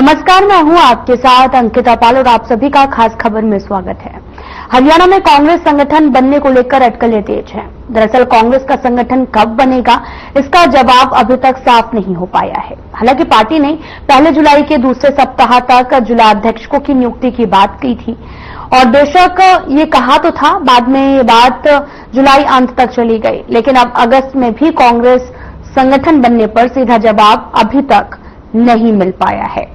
नमस्कार, मैं हूं आपके साथ अंकिता पाल और आप सभी का खास खबर में स्वागत है। हरियाणा में कांग्रेस संगठन बनने को लेकर अटकलें तेज हैं। दरअसल कांग्रेस का संगठन कब बनेगा, इसका जवाब अभी तक साफ नहीं हो पाया है। हालांकि पार्टी ने 1 जुलाई के दूसरे सप्ताह तक जिलाध्यक्षों की नियुक्ति की बात की थी और बेशक ये कहा तो था, बाद में ये बात जुलाई अंत तक चली गई, लेकिन अब अगस्त में भी कांग्रेस संगठन बनने पर सीधा जवाब अभी तक नहीं मिल पाया है।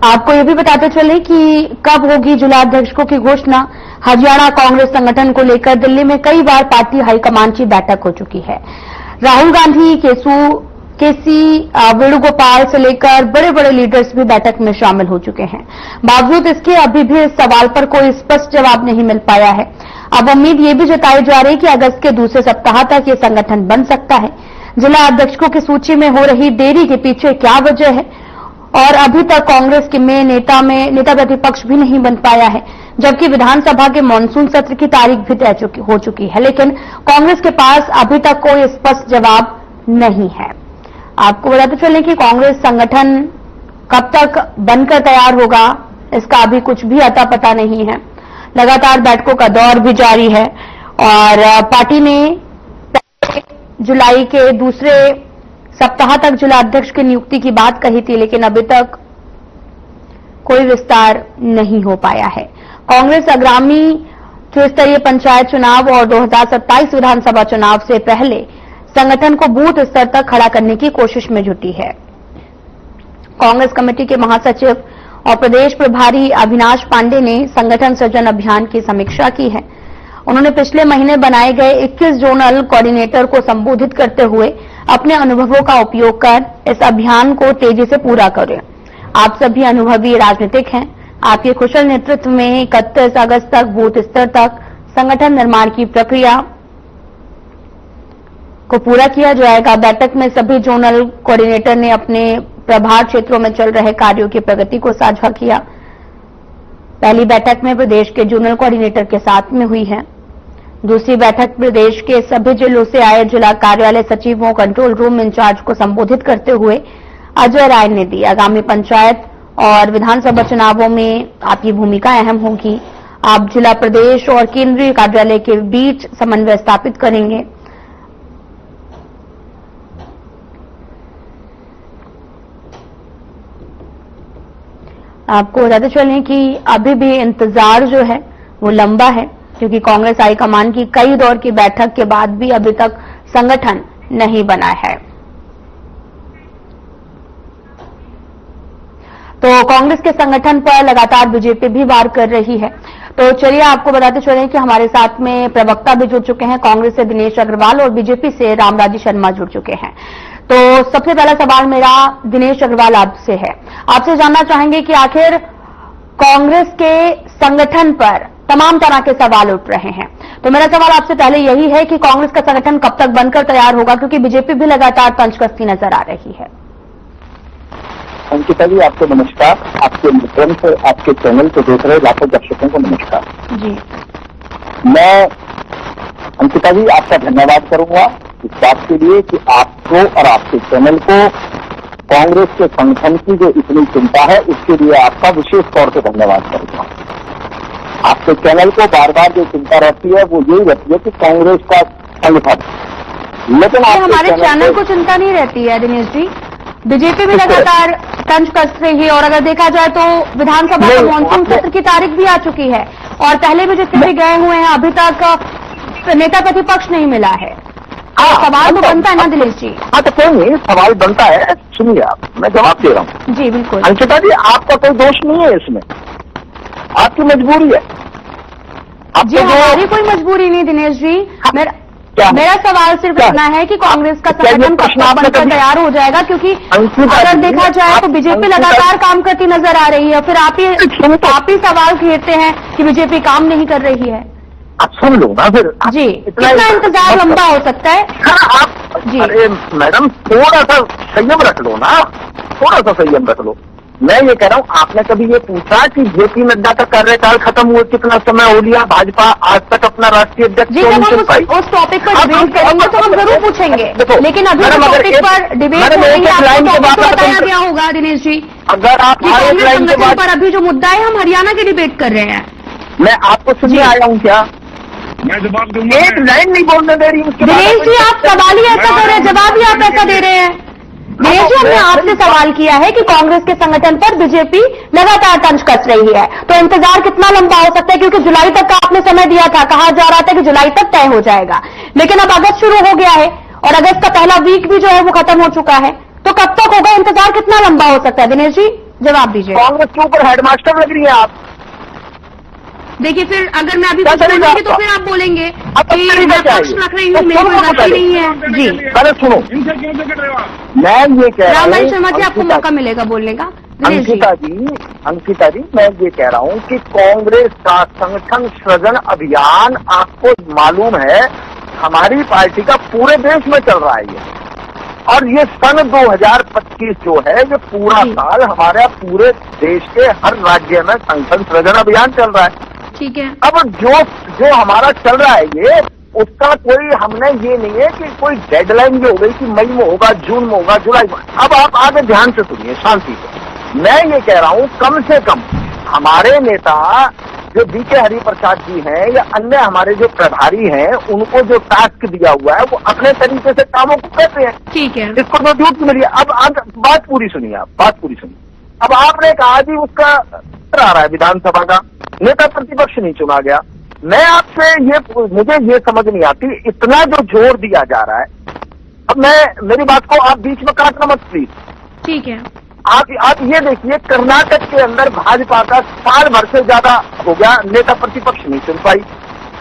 आपको ये भी बताते चले कि कब होगी जिलाध्यक्षों की घोषणा। हरियाणा कांग्रेस संगठन को लेकर दिल्ली में कई बार पार्टी हाईकमान की बैठक हो चुकी है। राहुल गांधी, केसी वेणुगोपाल से लेकर बड़े बड़े लीडर्स भी बैठक में शामिल हो चुके हैं। बावजूद इसके अभी भी इस सवाल पर कोई स्पष्ट जवाब नहीं मिल पाया है। अब उम्मीद ये भी जताई जा रही है कि अगस्त के दूसरे सप्ताह तक ये संगठन बन सकता है। जिला अध्यक्षों की सूची में हो रही देरी के पीछे क्या वजह है, और अभी तक कांग्रेस के नेता प्रतिपक्ष भी नहीं बन पाया है, जबकि विधानसभा के मानसून सत्र की तारीख भी तय हो चुकी है, लेकिन कांग्रेस के पास अभी तक कोई स्पष्ट जवाब नहीं है। आपको बताते चलें कि कांग्रेस संगठन कब तक बनकर तैयार होगा, इसका अभी कुछ भी अता पता नहीं है। लगातार बैठकों का दौर भी जारी है और पार्टी ने जुलाई के दूसरे सप्ताह तक जिलाध्यक्ष की नियुक्ति की बात कही थी, लेकिन अभी तक कोई विस्तार नहीं हो पाया है। कांग्रेस आगामी त्रिस्तरीय पंचायत चुनाव और 2027 विधानसभा चुनाव से पहले संगठन को बूथ स्तर तक खड़ा करने की कोशिश में जुटी है। कांग्रेस कमेटी के महासचिव और प्रदेश प्रभारी अविनाश पांडे ने संगठन सृजन अभियान की समीक्षा की है। उन्होंने पिछले महीने बनाए गए 21 जोनल कोऑर्डिनेटर को संबोधित करते हुए अपने अनुभवों का उपयोग कर इस अभियान को तेजी से पूरा करें। आप सभी अनुभवी राजनीतिक हैं। आपके कुशल नेतृत्व में 31 अगस्त तक बूथ स्तर तक संगठन निर्माण की प्रक्रिया को पूरा किया जाएगा। बैठक में सभी जोनल कोऑर्डिनेटर ने अपने प्रभार क्षेत्रों में चल रहे कार्यों की प्रगति को साझा किया। पहली बैठक में प्रदेश के जोनल कोऑर्डिनेटर के साथ में हुई है। दूसरी बैठक प्रदेश के सभी जिलों से आए जिला कार्यालय सचिवों, कंट्रोल रूम इंचार्ज को संबोधित करते हुए अजय राय ने दी। आगामी पंचायत और विधानसभा चुनावों में आपकी भूमिका अहम होगी। आप जिला, प्रदेश और केंद्रीय कार्यालय के बीच समन्वय स्थापित करेंगे। आपको बताते चलें कि अभी भी इंतजार जो है वो लंबा है, क्योंकि कांग्रेस हाईकमान की कई दौर की बैठक के बाद भी अभी तक संगठन नहीं बना है। तो कांग्रेस के संगठन पर लगातार बीजेपी भी वार कर रही है। तो चलिए आपको बताते चलें कि हमारे साथ में प्रवक्ता भी जुड़ चुके हैं। कांग्रेस से दिनेश अग्रवाल और बीजेपी से रामराजी शर्मा जुड़ चुके हैं। तो सबसे पहला सवाल मेरा दिनेश अग्रवाल आपसे है। आपसे जानना चाहेंगे कि आखिर कांग्रेस के संगठन पर तमाम तरह के सवाल उठ रहे हैं। तो मेरा सवाल आपसे पहले यही है कि कांग्रेस का संगठन कब तक बनकर तैयार होगा, क्योंकि बीजेपी भी लगातार तंज कसती नजर आ रही है। अंकिता जी, आपको नमस्कार। आपके माध्यम से आपके चैनल को देख रहे लाखों दर्शकों को नमस्कार जी। मैं अंकिता जी आपका धन्यवाद करूंगा इस बात के लिए कि आपको और आपके चैनल को कांग्रेस के संगठन की जो इतनी चिंता है, उसके लिए आपका विशेष तौर पर धन्यवाद करूंगा। आपके चैनल को बार बार जो चिंता रहती है वो यही रहती है कि कांग्रेस का संगठन, लेकिन हमारे चैनल को चिंता नहीं रहती है दिनेश जी। बीजेपी भी लगातार तंज कस रही है और अगर देखा जाए तो विधानसभा का मानसून सत्र की तारीख भी आ चुकी है और पहले भी जितने भी गए हुए हैं अभी तक नेता प्रतिपक्ष नहीं मिला है। सवाल तो बनता है ना दिनेश जी? हाँ, तो कोई नहीं, सवाल बनता है। सुनिए, आप मैं जवाब दे रहा हूँ। जी बिल्कुल। अंकिता जी, आपका कोई दोष नहीं है इसमें, आपकी मजबूरी है। जी हमारी कोई मजबूरी नहीं दिनेश जी। मेरा सवाल सिर्फ इतना है कि कांग्रेस का संगठन कब बनकर तैयार हो जाएगा, क्योंकि अगर देखा जाए तो बीजेपी लगातार काम करती नजर आ रही है, फिर आप ही सवाल घेरते हैं कि बीजेपी काम नहीं कर रही है। आप सुन लो ना फिर जी। कितना इंतजार लंबा हो सकता है? आप जी। अरे मैडम, थोड़ा सा संयम रख लो ना, थोड़ा सा संयम रख लो। मैं ये कह रहा हूँ, आपने कभी ये पूछा कि जेपी नड्डा का कार्यकाल खत्म हुए कितना समय हो लिया, भाजपा आज तक अपना राष्ट्रीय अध्यक्ष जी, जब हम उस टॉपिक पर डिबेट करेंगे तो हम जरूर पूछेंगे, लेकिन अभी उस टॉपिक पर डिबेट हो रही है, आपको टॉपिक तो बताया गया होगा दिनेश जी। अगर आप कांग्रेस संगठन पर अभी जो मुद्दा है, हम हरियाणा की डिबेट कर रहे हैं। मैं आपको सुनने आया हूँ क्या? मैं जवाब दूंगा। एक लाइन नहीं बोलने दे रही उसके दिनेश जी, आप सवाल ही ऐसा कर रहे हैं, जवाब ही आप ऐसा दे रहे हैं। दिनेश जी, हमने आपसे सवाल किया है कि कांग्रेस के संगठन पर बीजेपी लगातार तंज कस रही है, तो इंतजार कितना लंबा हो सकता है? क्योंकि जुलाई तक का आपने समय दिया था, कहा जा रहा था कि जुलाई तक तय हो जाएगा, लेकिन अब अगस्त शुरू हो गया है और अगस्त का पहला वीक भी जो है वो खत्म हो चुका है, तो कब तक होगा? इंतजार कितना लंबा हो सकता है? दिनेश जी, जवाब दीजिए। कांग्रेस के ऊपर हेडमास्टर लग रही है आप। देखिए, फिर अगर मैं अभी कुछ बोलूंगी तो फिर आप बोलेंगे कि मैं पक्ष रख रही हूँ, मेरी कोई गलती नहीं है। जी, पहले सुनो, इनसे क्यों झगड़ रहे हो आप? मैं ये कह रहा रामलाल हूँ, शर्मा जी, आपको मौका मिलेगा बोलने का। दिनेश जी, अंकिता जी, मैं ये कह रहा हूँ कि कांग्रेस का संगठन सृजन अभियान आपको मालूम है, हमारी पार्टी का पूरे देश में चल रहा है ये, और ये सन 2025 जो है, ये पूरा साल हमारे पूरे देश के हर राज्य में संगठन सृजन अभियान चल रहा है। ठीक है। अब जो हमारा चल रहा है ये, उसका कोई हमने ये नहीं है कि कोई डेडलाइन जो हो गई कि मई में होगा, जून में होगा, जुलाई में। अब आप आगे ध्यान से सुनिए, शांति से। मैं ये कह रहा हूँ, कम से कम हमारे नेता जो बीके हरिप्रसाद जी हैं या अन्य हमारे जो प्रभारी हैं, उनको जो टास्क दिया हुआ है वो अपने तरीके से कामों को करते हैं। ठीक है। इसको तो झूठ मिली। अब बात पूरी सुनिए, आप बात पूरी सुनिए। अब आपने कहा जी उसका आ रहा है विधानसभा का, नेता प्रतिपक्ष नहीं चुना गया। मैं आपसे मुझे ये समझ नहीं आती, इतना जो जोर दिया जा रहा है। अब मेरी बात को आप बीच में काटना मत प्लीज। ठीक है। आप ये देखिए, कर्नाटक के अंदर भाजपा का साल भर से ज्यादा हो गया, नेता प्रतिपक्ष नहीं चुन पाई,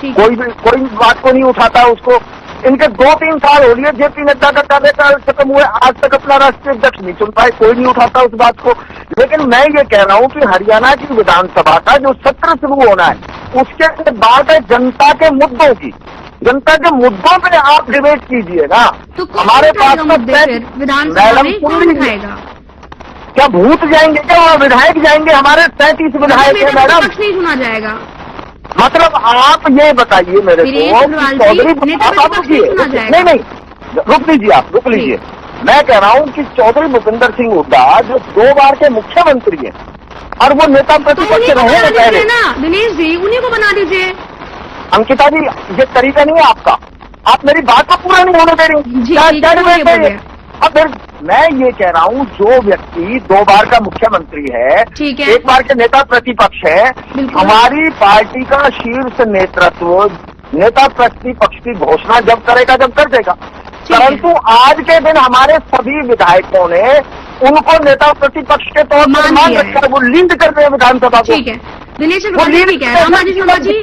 कोई बात को नहीं उठाता उसको। इनके 2-3 साल हो लिए, जेपी नड्डा का कार्यकाल खत्म हुए, आज तक अपना राष्ट्रीय अध्यक्ष नहीं चुन पाए, कोई नहीं उठाता उस बात को। लेकिन मैं ये कह रहा हूँ कि हरियाणा की विधानसभा का जो सत्र शुरू होना है, उसके बाद जनता के मुद्दों की, जनता के मुद्दों पे आप डिबेट कीजिए ना। तो हमारे पास विधानसभा में कौन उठाएगा? क्या भूत जाएंगे क्या? वहाँ विधायक जाएंगे, हमारे 33 विधायक है मैडम। नहीं चुना जाएगा मतलब आप ये बताइए मेरे को, चौधरी नहीं, रुक लीजिए, आप रुक लीजिए। मैं कह रहा हूँ कि चौधरी भूपेंद्र सिंह हुड्डा जो 2 बार के मुख्यमंत्री हैं और वो नेता प्रतिपक्ष रहे हैं पहले ना, दिनेश जी, उन्हीं को बना दीजिए। अंकिता जी, ये तरीका नहीं है आपका, आप मेरी बात को पूरा नहीं होने दे रही। अब फिर मैं ये कह रहा हूँ, जो व्यक्ति 2 बार का मुख्यमंत्री है, 1 बार के नेता प्रतिपक्ष है, हमारी पार्टी का शीर्ष नेतृत्व नेता प्रतिपक्ष की घोषणा जब करेगा जब कर देगा, परंतु आज के दिन हमारे सभी विधायकों ने उनको नेता प्रतिपक्ष के तौर पर मान रखा है, वो लीड कर रहे हैं विधानसभा को। ठीक है दिनेश जी,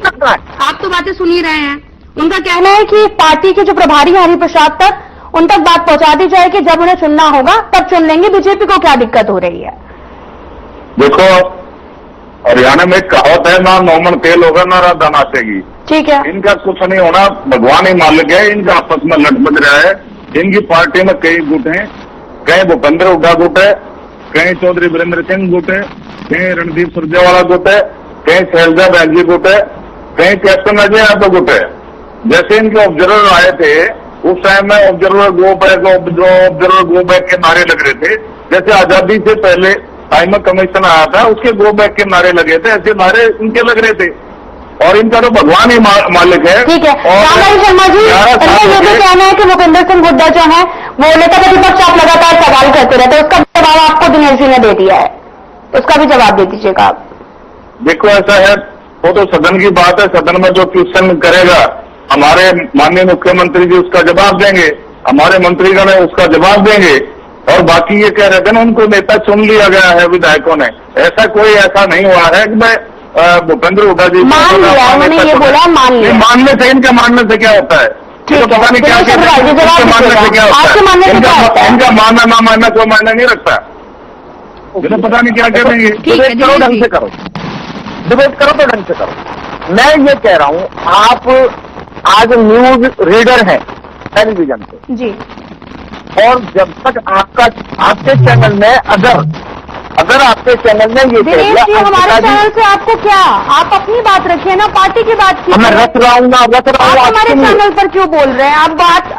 आप तो बातें सुन ही रहे हैं। उनका कहना है कि पार्टी के जो प्रभारी हैं हरिप्रसाद तक, उन तक बात पहुंचा दी जाए कि जब उन्हें चुनना होगा तब चुन लेंगे, बीजेपी को क्या दिक्कत हो रही है? देखो, हरियाणा में एक कहावत है, ना नौमन तेल होगा ना राधा नाचेगी। ठीक है। इनका कुछ नहीं होना, भगवान ही मालिक है, इनका आपस में लट बज रहा है। इनकी पार्टी में कई गुट हैं, कहीं भूपेंद्र हुड्डा गुट है, कहीं चौधरी वीरेंद्र सिंह गुट है, कहीं रणदीप सुरजेवाला गुट है, कहीं शैलजा बैनर्जी गुट है, कहीं कैप्टन अजय यादव गुट है। जैसे इनके ऑब्जर्वर आए थे, उस टाइम में ऑब्जर्वर गो बैक के नारे लग रहे थे। जैसे आजादी से पहले टाइमर कमीशन आया था, उसके गो बैक के नारे लगे थे, ऐसे नारे इनके लग रहे थे। और इनका तो भगवान ही मालिक है। ठीक है। रामलाल शर्मा जी, ये भी कहना है कि भूपेंद्र सिंह हुड्डा जो है वो नेता प्रतिपक्ष आप लगातार सवाल करते रहते हैं, उसका जवाब आपको दिनेश जी ने दे दिया है, उसका भी जवाब दे दीजिएगा आप। देखो, ऐसा है, वो तो सदन की बात है, सदन में जो क्वेश्चन करेगा हमारे माननीय मुख्यमंत्री जी उसका जवाब देंगे, हमारे मंत्रीगण है उसका जवाब देंगे। और बाकी ये कह रहे थे ना, उनको नेता चुन लिया गया है विधायकों ने, ऐसा कोई ऐसा नहीं हुआ है कि मैं भूपेंद्र हुड्डा जी मान लिया, उन्होंने ये बोला मान लिया। मानने से, इनका मानने से क्या होता है? तो पता नहीं क्या मानने से क्या होता है? इनका मानना ना मानना कोई मायने नहीं रखता, तो पता नहीं क्या कह देंगे। डिबेट करो ढंग से करो, डिबेट करो तो ढंग से करो। मैं ये कह रहा हूँ, आप आज न्यूज रीडर हैं टेलीविजन पे जी, और जब तक आपके चैनल में अगर अगर आपके चैनल में ये कह दिनेश दिया जी, हमारे अंकिता जी, चैनल से आपको क्या, आप अपनी बात रखिए ना, पार्टी की बात की। मैं रख रहा हूँ आप हमारे चैनल पर क्यों बोल रहे हैं? आप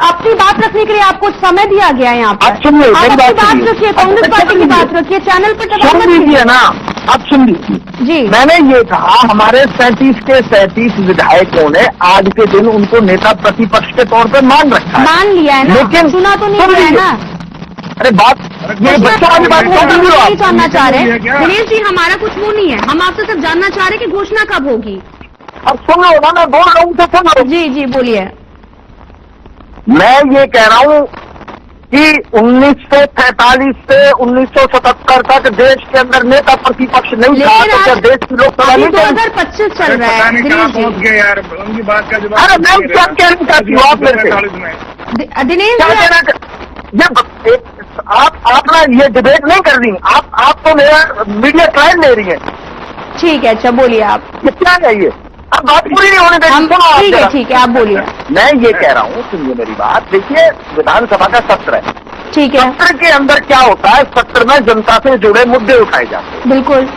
अपनी बात रखने के लिए आपको समय दिया गया है यहाँ पर। आप सुनिए, आप मेरी अपनी बात बात सुनिए। रखिए, कांग्रेस पार्टी की बात रखिए, चैनल पर दबाव सुन मत लीजिए कीजिए। ना, आप सुन लीजिए। जी, मैंने ये कहा हमारे 37 के 37 विधायकों ने आज के दिन उनको नेता प्रतिपक्ष के तौर पर मान रखा है। मान लिया है ना, लेकिन सुना तो नहीं सुन है लीजिए। ना। अरे बात, ये बच्चों वाली बात वो क्यों कर रहे हो नहीं आप? जानना चाह रहे है हैं क्या? दिनेश जी, हमारा कुछ वो नहीं है, हम आपसे सिर्फ जानना चाह रहे हैं कि घोषणा कब होगी। अब सुन लो ना, मैं बोल रहा हूँ तो सुन लो। जी जी, बोलिए। मैं ये कह रहा हूँ कि 1943 से 1977 तक देश के अंदर नेता प्रतिपक्ष नहीं था, लेकिन तो क्या आज देश की लोकसभा अभी नहीं चली? 2025 चल रहा पता है नहीं कहाँ दिनेश पहुंच जी। गए यार, उनकी बात का जवाब। अरे मैं क्या कहना चाहती हूँ आप मेरे से? दिनेश क्या जी, कहना आप ना ये डिबेट नहीं कर रही, आप तो मेरा मीडिया ट्रायल ले रही है। ठीक है, अच्छा बोलिए आप। ये क्या है ये? अब बात पूरी नहीं होने देगी, हम सुनो आप ठीक है, जरा। ठीक है, आप बोलिए। मैं ये कह रहा हूँ, सुनिए मेरी बात। देखिए, विधानसभा का सत्र है, ठीक है, सत्र के अंदर क्या होता है, सत्र में जनता से जुड़े मुद्दे उठाए जाते हैं। बिल्कुल।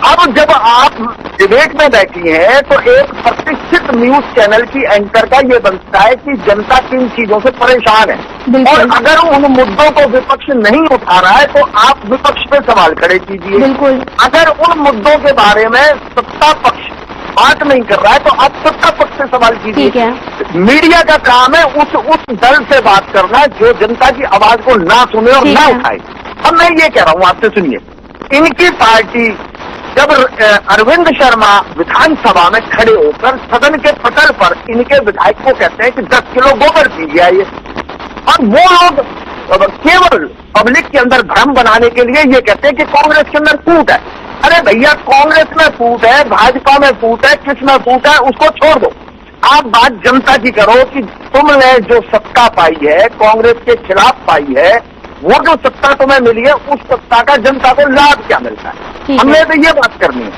अब जब आप डिबेट में बैठी हैं तो एक प्रतिष्ठित न्यूज चैनल की एंकर का ये बनता है कि जनता किन चीजों से परेशान है, बिल्कुल। और अगर उन मुद्दों को विपक्ष नहीं उठा रहा है तो आप विपक्ष पे सवाल खड़े कीजिए। बिल्कुल। अगर उन मुद्दों के बारे में सत्ता पक्ष बात नहीं कर रहा है तो आप सत्ता पक्ष से सवाल कीजिए। ठीक है। मीडिया का काम है उस दल से बात करना जो जनता की आवाज को ना सुने और ठीक ना है। उठाए। अब मैं ये कह रहा हूं आपसे, सुनिए, इनकी पार्टी जब अरविंद शर्मा विधानसभा में खड़े होकर सदन के पटल पर इनके विधायक को कहते हैं कि 10 किलो गोबर दीजिए आइए, और वो लोग केवल पब्लिक के अंदर भ्रम बनाने के लिए ये कहते हैं कि कांग्रेस के अंदर फूट है। अरे भैया, कांग्रेस में फूट है, भाजपा में फूट है, किस में फूट है उसको छोड़ दो। आप बात जनता की करो कि तुमने जो सत्ता पाई है, कांग्रेस के खिलाफ पाई है, वो जो सत्ता तुम्हें मिली है उस सत्ता का जनता को लाभ क्या मिलता है, ठीक है। हमने तो ये बात करनी है।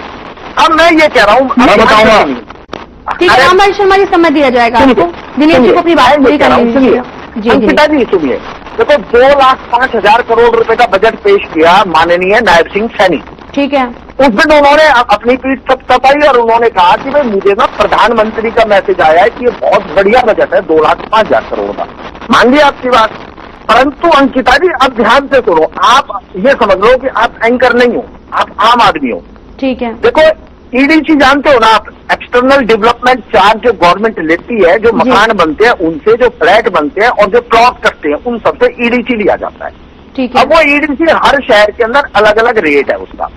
अब मैं ये कह रहा हूँ, मैं बताऊंगा। ठीक है, रामभाई शर्मा जी, समय दिया जाएगा आपको। दिनेश जी को अपनी बात पूरी कर लीजिए। सुनिए, जी अंकिता जी सुनिए, देखो 2,05,000 करोड़ रुपए का बजट पेश किया माननीय नायब सिंह सैनी। ठीक है। उस दिन उन्होंने अपनी पीठ थपथपाई और उन्होंने कहा कि भाई मुझे ना प्रधानमंत्री का मैसेज आया है कि ये बहुत बढ़िया बजट है 2,05,000 करोड़ का। मान लिया आपकी बात, परंतु अंकिता जी अब ध्यान से सुनो, आप ये समझ लो कि आप एंकर नहीं हो, आप आम आदमी हो। ठीक है। देखो, ईडीसी जानते हो ना आप, एक्सटर्नल डेवलपमेंट चार्ज जो गवर्नमेंट लेती है, जो मकान बनते हैं उनसे, जो फ्लैट बनते हैं और जो प्लॉट कटते हैं उन सबसे ईडीसी लिया जाता है। ठीक है। अब वो ईडीसी हर शहर के अंदर अलग अलग रेट है उसका।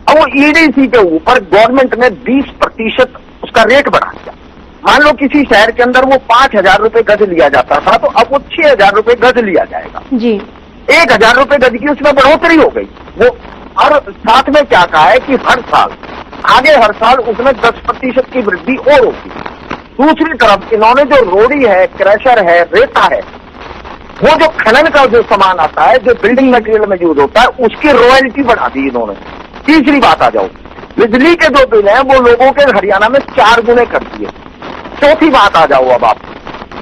अब वो ईडीसी के ऊपर गवर्नमेंट ने 20% उसका रेट बढ़ा दिया। मान लो किसी शहर के अंदर वो 5,000 रुपए गज लिया जाता था, तो अब वो 6,000 रुपए गज लिया जाएगा। जी। 1,000 रुपए गज की उसमें बढ़ोतरी हो गई। वो और साथ में क्या कहा है कि हर साल उसमें 10% की वृद्धि और होगी। दूसरी तरफ इन्होंने जो रोड़ी है, क्रैशर है, रेता है, वो जो खनन का जो सामान आता है, जो बिल्डिंग मटेरियल में यूज होता है, उसकी रॉयल्टी बढ़ा दी इन्होंने। तीसरी बात आ जाओ, बिजली के जो बिल हैं वो लोगों के हरियाणा में 4 गुने कर दिए। चौथी बात आ जाओ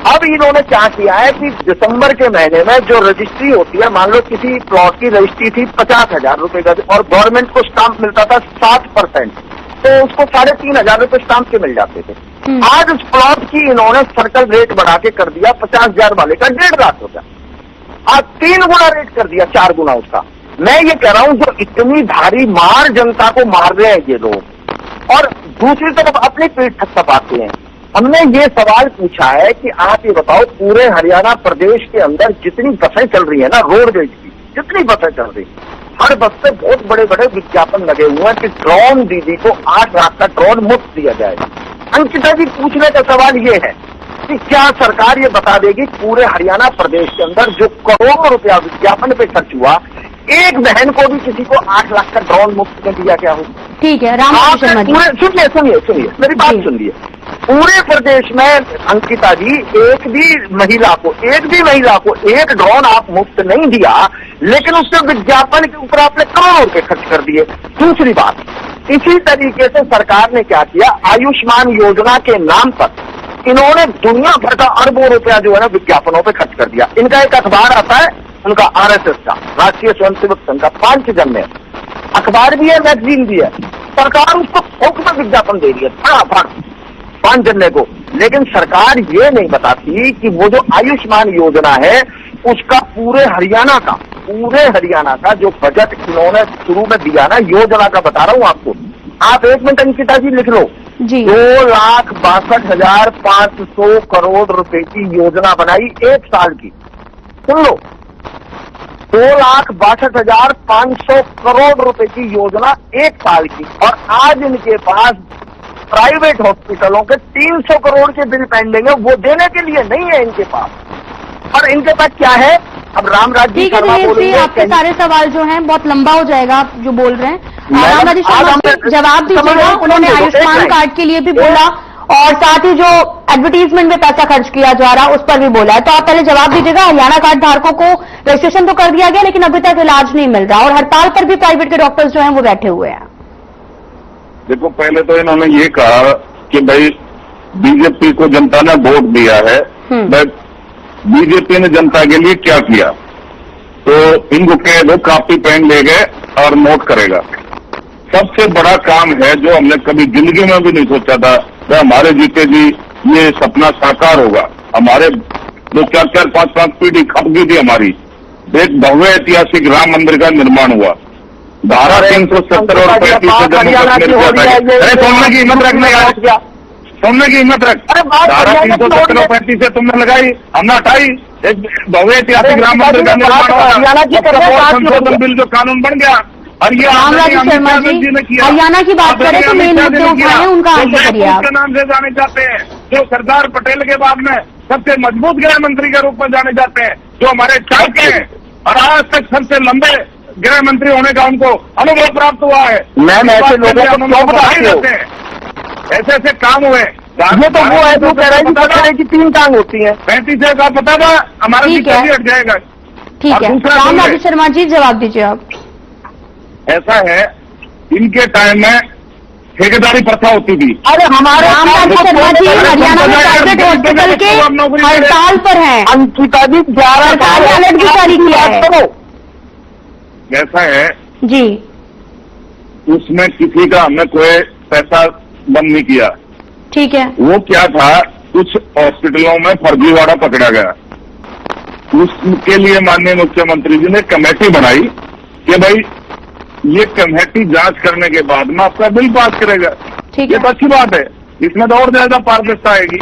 अब इन्होंने क्या किया है कि दिसंबर के महीने में जो रजिस्ट्री होती है, मान लो किसी प्लॉट की रजिस्ट्री थी 50,000 रुपए का और गवर्नमेंट को स्टाम्प मिलता था 7%, तो उसको 3,500 रुपए स्टाम्प के मिल जाते थे। आज उस प्लॉट की इन्होंने सर्कल रेट बढ़ा के कर दिया 50,000 वाले का 1.5 लाख रुपया। आज 3 गुना रेट कर दिया, 4 गुना उसका। मैं ये कह रहा हूं जो इतनी भारी मार जनता को मार रहे हैं ये लोग और दूसरी तरफ अपनी पीठ थपथपाते हैं। हमने ये सवाल पूछा है कि आप ये बताओ, पूरे हरियाणा प्रदेश के अंदर जितनी बसें चल रही है ना, रोडवेज की जितनी बसें चल रही, हर बस पे बहुत बड़े बड़े विज्ञापन लगे हुए हैं कि ड्रोन दीदी को 8 लाख का ड्रोन मुफ्त दिया जाएगा। अंकिता जी, पूछने का सवाल ये है कि क्या सरकार ये बता देगी पूरे हरियाणा प्रदेश के अंदर जो करोड़ों रुपया विज्ञापन पे खर्च हुआ, एक बहन को भी किसी को 8 लाख का ड्रोन मुफ्त में दिया क्या हो? ठीक है, रामभाई शर्मा जी। सुनिए मेरी बात सुनिए। पूरे प्रदेश में अंकिता जी एक भी महिला को एक ड्रोन आप मुफ्त नहीं दिया, लेकिन उसके विज्ञापन के ऊपर आपने करोड़ों रुपए खर्च कर दिए। दूसरी बात, इसी तरीके से सरकार ने क्या किया, आयुष्मान योजना के नाम पर इन्होंने दुनिया भर का अरबों रुपया जो है ना विज्ञापनों पे खर्च कर दिया। इनका एक अखबार आता है उनका, आरएसएस का, राष्ट्रीय स्वयंसेवक संघ का, पांचजन्य, अखबार भी है, मैगजीन भी है, सरकार उसको थोक में विज्ञापन दे रही है फटाफट 5 जनवरी को। लेकिन सरकार ये नहीं बताती कि वो जो आयुष्मान योजना है उसका पूरे हरियाणा का जो बजट इन्होंने शुरू में दिया ना, योजना का बता रहा हूं आपको, आप 1 मिनट अंकिता जी लिख लो जी। 2,62,500 करोड़ रुपए की योजना बनाई 1 साल की। सुन लो, 2,62,500 करोड़ रुपए की योजना 1 साल की, और आज इनके पास प्राइवेट हॉस्पिटलों के 300 करोड़ के बिल पेंडिंग है, वो देने के लिए नहीं है इनके पास। और इनके पास क्या है? अब रामराज जी ठीक है दिनेश जी, आपके सारे सवाल जो हैं बहुत लंबा हो जाएगा, आप जो बोल रहे हैं। रामराज जी शर्मा जी जवाब दीजिएगा। उन्होंने आयुष्मान कार्ड के लिए भी बोला और साथ ही जो एडवर्टीजमेंट में पैसा खर्च किया जा रहा उस पर भी बोला है, तो आप पहले जवाब दीजिएगा। हरियाणा कार्ड धारकों को रजिस्ट्रेशन तो कर दिया गया लेकिन अभी तक इलाज नहीं मिल रहा और हड़ताल पर भी प्राइवेट के डॉक्टर्स जो हैं वो बैठे हुए हैं। देखो, पहले तो इन्होंने ये कहा कि भाई बीजेपी को जनता ने वोट दिया है, बीजेपी ने जनता के लिए क्या किया, तो इनको कह दो कॉपी पेन ले गए और नोट करेगा। सबसे बड़ा काम है जो हमने कभी जिंदगी में भी नहीं सोचा था कि हमारे जीते जी ये सपना साकार होगा। हमारे 2-4, 5-5 पीढ़ी खप गई थी हमारी। एक भव्य ऐतिहासिक राम मंदिर का निर्माण हुआ, धारा 370 और 35 से जम्मू कश्मीर सोमने की हिम्मत रखने का, सुनने की हिम्मत रख। धारा 370 और 35 से तुमने लगाई, हमने हटाई। एक भव्य ऐतिहासिक राम मंदिर का निर्माण हुआ, संशोधन बिल जो कानून बन गया। और ये रामराज शर्मा जी हरियाणा की बात करें तो मेन मुद्दे उठाए उनका आंसर करिए आप। नाम से जाने जाते हैं, जो सरदार पटेल के बाद में सबसे मजबूत गृह मंत्री के रूप में जाने जाते हैं, जो हमारे चाहते हैं और आज तक सबसे लंबे गृह मंत्री होने का उनको अनुभव प्राप्त हुआ है। मैम ऐसे लोगों को क्यों बताते हो? ऐसे ऐसे काम हुए। ये तो वो है जो कह रहा है कि 3 टांग होती है। 35 का पता था, हमारा भी हट जाएगा। ठीक है, रामराज शर्मा जी जवाब दीजिए आप। ऐसा है, इनके टाइम में ठेकेदारी प्रथा होती थी। अरे हमारे रामराज शर्मा जी हरियाणा में प्राइवेट हॉस्पिटल के हड़ताल पर हैं। अंकिता जी 11 सरकार ने अलर्ट भी जारी किया है। ऐसा है जी, उसमें किसी का हमने कोई पैसा बंद नहीं किया। ठीक है, वो क्या था, कुछ हॉस्पिटलों में फर्जीवाड़ा पकड़ा गया। उसके लिए माननीय मुख्यमंत्री जी ने कमेटी बनाई कि भाई ये कमेटी जांच करने के बाद में आपका बिल पास करेगा। ठीक ये है, तो अच्छी बात है, इसमें तो और ज्यादा पारदर्शिता आएगी।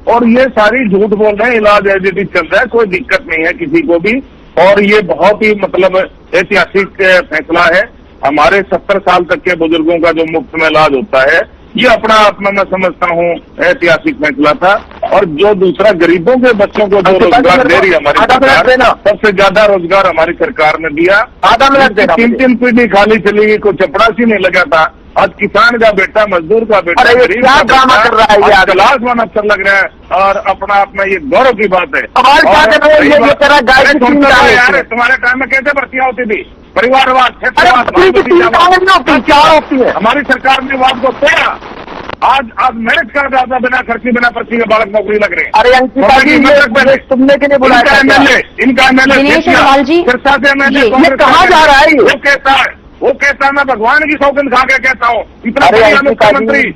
और ये सारी झूठ बोल रहे हैं, इलाज एज इट इज चल रहा है, कोई दिक्कत नहीं है किसी को भी। और ये बहुत ही मतलब ऐतिहासिक फैसला है। हमारे 70 साल तक के बुजुर्गों का जो मुफ्त में इलाज होता है, ये अपना आप में मैं समझता हूँ ऐतिहासिक फैसला था। और जो दूसरा गरीबों के बच्चों को जो रोजगार दे रही है हमारी सरकार, सबसे ज्यादा रोजगार हमारी सरकार ने दिया। 3 पीढ़ी खाली चली गई, कोई चपड़ासी नहीं लगा था। आज किसान का बेटा, मजदूर का बेटा, गरीब का बेटा क्लासवान अफसर लग रहा है। और अपना आप में ये गौरव की बात है। तुम्हारे टाइम में कैसे भर्तियां होती थी? परिवारवाद, हमारी सरकार ने बात को तोड़ा। आज मेरिट कर ज्यादा बिना खर्ची बिना पर्ची के बालक नौकरी लग रहे हैं। अरे अंकिता जी तुमने के लिए बुलाया इनका एमएलए सिरसा से एमएलए कहा जा रहा है? वो कहता है मैं भगवान की सौगंध खा के कहता हूँ, इतना मुख्यमंत्री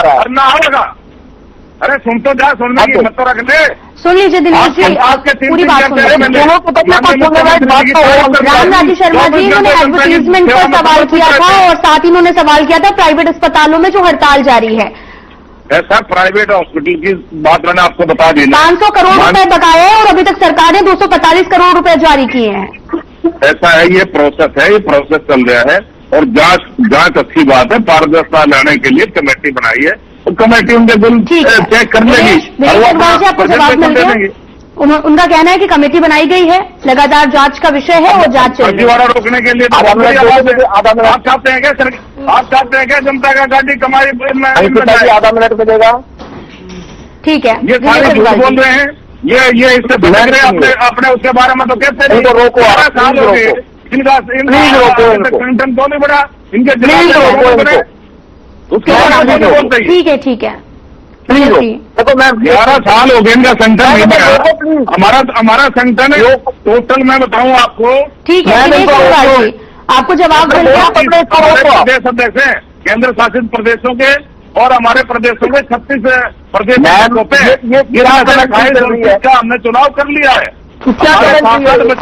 और ना होगा। अरे सुन तो जा, सुनने की हिम्मत तो रख ले। सुन लीजिए दिनेश जी, पूरी बात सुन लीजिए। रामराज शर्मा जी इन्होंने एडवर्टीजमेंट पर सवाल किया था और साथ ही इन्होंने सवाल किया था प्राइवेट अस्पतालों में जो हड़ताल जारी है। ऐसा प्राइवेट हॉस्पिटल की बात मैंने आपको बता दी। 500 करोड़ रुपए बकाए हैं और अभी तक सरकार ने 245 करोड़ रुपए जारी किए हैं। ऐसा है, ये प्रोसेस चल रहा है। और जांच अच्छी बात है, पारदर्शिता लाने के लिए कमेटी बनाई है, तो कमेटी उनके बिल चेक कर लेगी। आपको जवाब मिल गया। उनका कहना है कि कमेटी बनाई गई है, लगातार जांच का विषय है और जांच चल रही है। फर्जीवाड़ा रोकने के लिए आप चाहते हैं क्या जनता का गाड़ी कमाई? आधा मिनट मिलेगा। ठीक है, ये सारे झूठ बोल रहे हैं। ये इससे भटक रहे अपने उसके बारे में तो कहते नहीं। रोको, 12 साल हो गए इनका संगठन तो नहीं बढ़ा, इनके उसके बारे में बोलते ही। ठीक है देखो मैम 11 साल हो गए इनका संगठन नहीं बढ़ा। हमारा संगठन टोटल मैं बताऊं आपको। ठीक है दिनेश अग्रवाल जी, आपको जवाब मिल गया। प्रदेश अध्यक्ष हैं केंद्र शासित प्रदेशों के और हमारे प्रदेशों में 36 प्रदेशों पे का हमने चुनाव कर लिया है, बचे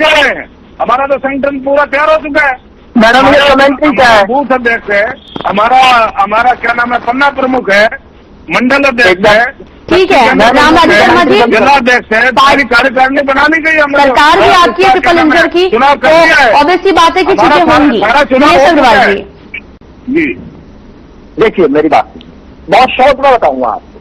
रहे हैं, हमारा तो संगठन पूरा तैयार हो चुका है। मैडम ये कमेंट्री क्या है? बूथ अध्यक्ष है हमारा क्या नाम है, पन्ना प्रमुख है, मंडल अध्यक्ष है, ठीक है रामराजी शर्मा जी, जिलाध्यक्ष है, सारी कार्यकारिणी बनानी गई हमने। सरकार भी आपकी है ट्रिपल इंटर की, चुनाव कर दिया है, ऑब्वियस सी बात है कि चीजें होंगी। दिनेश अग्रवाल जी जी देखिए मेरी बात बहुत शॉर्ट में बताऊंगा आपको।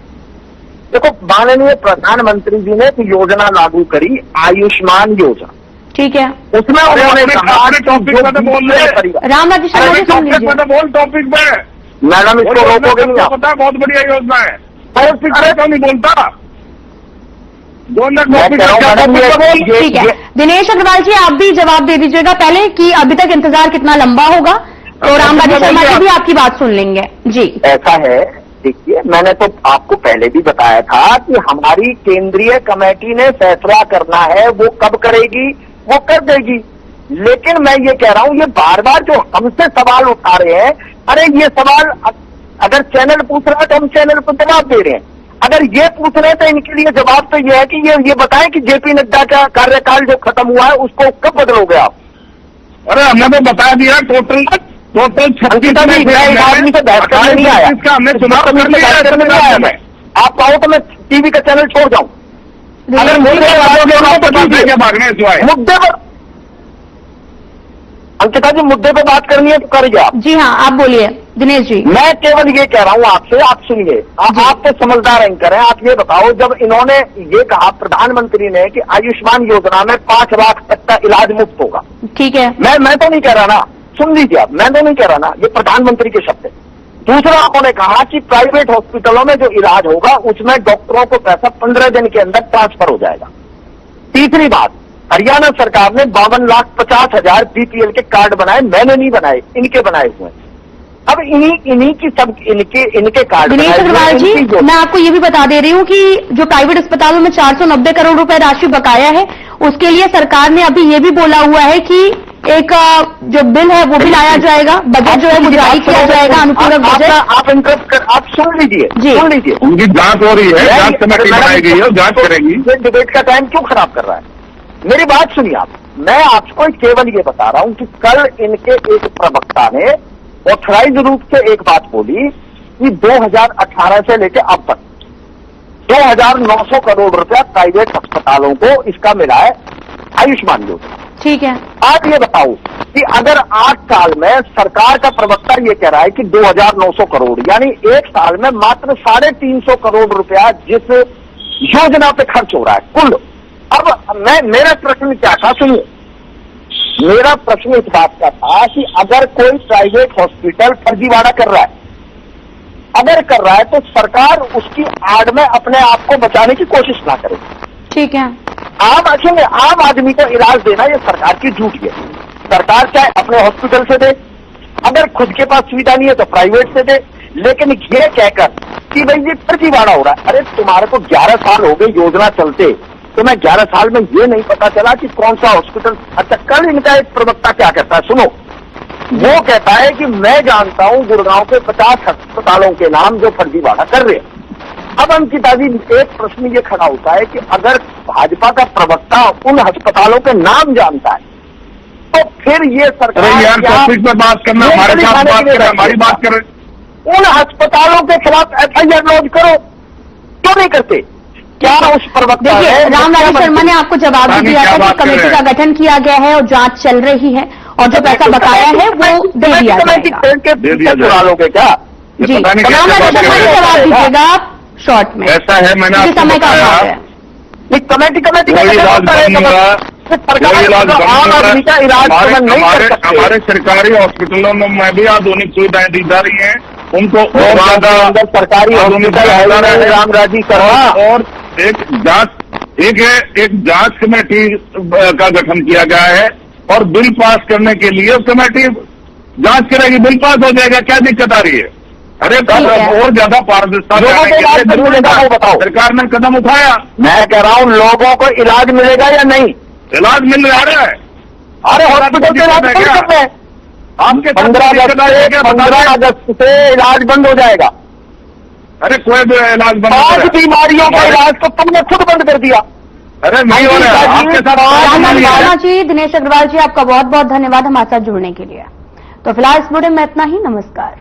देखो माननीय प्रधानमंत्री जी ने एक योजना लागू करी, आयुष्मान योजना, ठीक है, उसमें उन्होंने कहा टॉपिक पे बोल रहे रामराजी शर्मा जी सुन लीजिए। बोल टॉपिक पे मैडम इसको रोकोगे नहीं आप? पता है बहुत बढ़िया योजना है, टॉपिक पे क्यों नहीं बोलता? ठीक है दिनेश अग्रवाल जी आप भी जवाब दे दीजिएगा पहले कि अभी तक इंतजार कितना लंबा होगा, तो रामराजी शर्मा जी भी आपकी बात सुन लेंगे जी। ऐसा है, देखिए मैंने तो आपको पहले भी बताया था कि हमारी केंद्रीय कमेटी ने फैसला करना है, वो कब करेगी वो कर देगी। लेकिन मैं ये कह रहा हूं, ये बार बार जो हमसे सवाल उठा रहे हैं, अरे ये सवाल अगर चैनल पूछ रहा है तो हम चैनल को जवाब दे रहे हैं, अगर ये पूछ रहे हैं तो इनके लिए जवाब तो ये है कि ये बताएं कि जेपी नड्डा का कार्यकाल जो खत्म हुआ है उसको कब बदलोगे आप? अरे हमने तो बता दिया टोटल 36 आदमी से बहस करने नहीं आया, हमने चुनाव कर लिया। आप कहो तो मैं टीवी का चैनल छोड़ जाऊं। अगर मुद्दे पर अंकिता जी मुद्दे पे बात करनी है तो करिए आप। जी हाँ आप बोलिए दिनेश जी। मैं केवल ये कह रहा हूं आपसे, आप सुनिए, आप तो समझदार एंकर हैं, आप ये बताओ जब इन्होंने ये कहा प्रधानमंत्री ने कि आयुष्मान योजना में 5 लाख तक का इलाज मुफ्त होगा, ठीक है, मैं तो नहीं कह रहा ना, सुन लीजिए आप, मैं तो नहीं कह रहा ना, ये प्रधानमंत्री के शब्द है। दूसरा उन्होंने कहा कि प्राइवेट हॉस्पिटलों में जो इलाज होगा उसमें डॉक्टरों को पैसा 15 दिन के अंदर ट्रांसफर हो जाएगा। तीसरी बात, हरियाणा सरकार ने 52,50,000 बीपीएल के कार्ड बनाए, मैंने नहीं बनाए, इनके बनाए हुए। अब इन्हीं की सब इनके कार्ड। दिनेश अग्रवाल जी मैं आपको ये भी बता दे रही हूँ कि जो प्राइवेट अस्पतालों में 490 करोड़ रुपए राशि बकाया है, उसके लिए सरकार ने अभी ये भी बोला हुआ है कि एक जो बिल है वो भी लाया जाएगा, बजट जो है वो जारी किया जाएगा, अनुपूरक बजट। आप इंटरेस्ट कर, आप सुन लीजिए, सुन लीजिए, उनकी जांच हो रही है, जांच कमेटी बनाई गई है, जांच करेगी। ये डिबेट का टाइम क्यों खराब कर रहा है? मेरी बात सुनिए आप, मैं आपको केवल ये बता रहा हूं कि कल इनके एक प्रवक्ता ने ऑथराइज रूप से एक बात बोली कि 2018 से लेकर अब तक 2,900 करोड़ रुपया प्राइवेट अस्पतालों को इसका मिला है आयुष्मान योजना। ठीक है, आप ये बताओ कि अगर 8 साल में सरकार का प्रवक्ता ये कह रहा है कि 2,900 करोड़ यानी एक साल में मात्र 350 करोड़ रुपया जिस योजना पे खर्च हो रहा है कुल। अब मेरा प्रश्न क्या था, सुनिए, मेरा प्रश्न इस बात का था कि अगर कोई प्राइवेट हॉस्पिटल फर्जीवाड़ा कर रहा है, अगर कर रहा है तो सरकार उसकी आड़ में अपने आप को बचाने की कोशिश ना करे। ठीक है, आम आदमी को इलाज देना ये सरकार की ड्यूटी है। सरकार चाहे अपने हॉस्पिटल से दे, अगर खुद के पास सुविधा नहीं है तो प्राइवेट से दे, लेकिन ये कहकर कि भाई ये फर्जीवाड़ा हो रहा है, अरे तुम्हारे को 11 साल हो गए योजना चलते, तो मैं 11 साल में ये नहीं पता चला कि कौन सा हॉस्पिटल। अच्छा कल इनका एक प्रवक्ता क्या कहता है, सुनो, वो कहता है कि मैं जानता हूं गुड़गांव के 50 अस्पतालों के नाम जो फर्जीवाड़ा कर रहे हैं। अब अंकिता जी एक प्रश्न ये खड़ा होता है कि अगर भाजपा का प्रवक्ता उन अस्पतालों के नाम जानता है तो फिर ये सरकार टॉपिक पर बात करना, हमारे साथ बात करें, हमारी बात करें, उन अस्पतालों के खिलाफ FIR लॉन्च करो, क्यों नहीं करते? क्या उस प्रवक्ता? देखिए रामराजी शर्मा ने आपको जवाब भी दिया था कि कमेटी का गठन किया गया है और जांच चल रही है और जो पैसा बकाया है वो दे दिया जाएगा। चुरा लोगे क्या जी? रामराजी शर्मा ने जवाब दीजिएगा आप शॉर्ट में, ऐसा है, मैंने आपको समय का अभाव है। कमेटी हमारे सरकारी हॉस्पिटलों में भी आधुनिक सुविधाएं दी जा रही हैं, उनको सरकारी हॉस्पिटल रामराजी शर्मा और एक जांच कमेटी का गठन किया गया है और बिल पास करने के लिए कमेटी जांच करेगी, बिल पास हो जाएगा, क्या दिक्कत आ रही है? अरे और ज्यादा पारदर्शिता बताओ, सरकार ने कदम उठाया। मैं कह रहा हूँ लोगों को इलाज मिलेगा या नहीं? इलाज मिल रहा है, अरे हॉस्पिटल से इलाज नहीं करते हैं, आपके 15 अगस्त से इलाज बंद हो जाएगा। अरे कोई भी इलाज बंद 5 बीमारियों का इलाज तो तुमने खुद बंद कर दिया। अरे नहीं हो रहा है आपके साथ। जी दिनेश अग्रवाल जी, आपका बहुत बहुत धन्यवाद हमारे साथ जुड़ने के लिए। तो फिलहाल इस बुलेटिन में इतना ही। नमस्कार।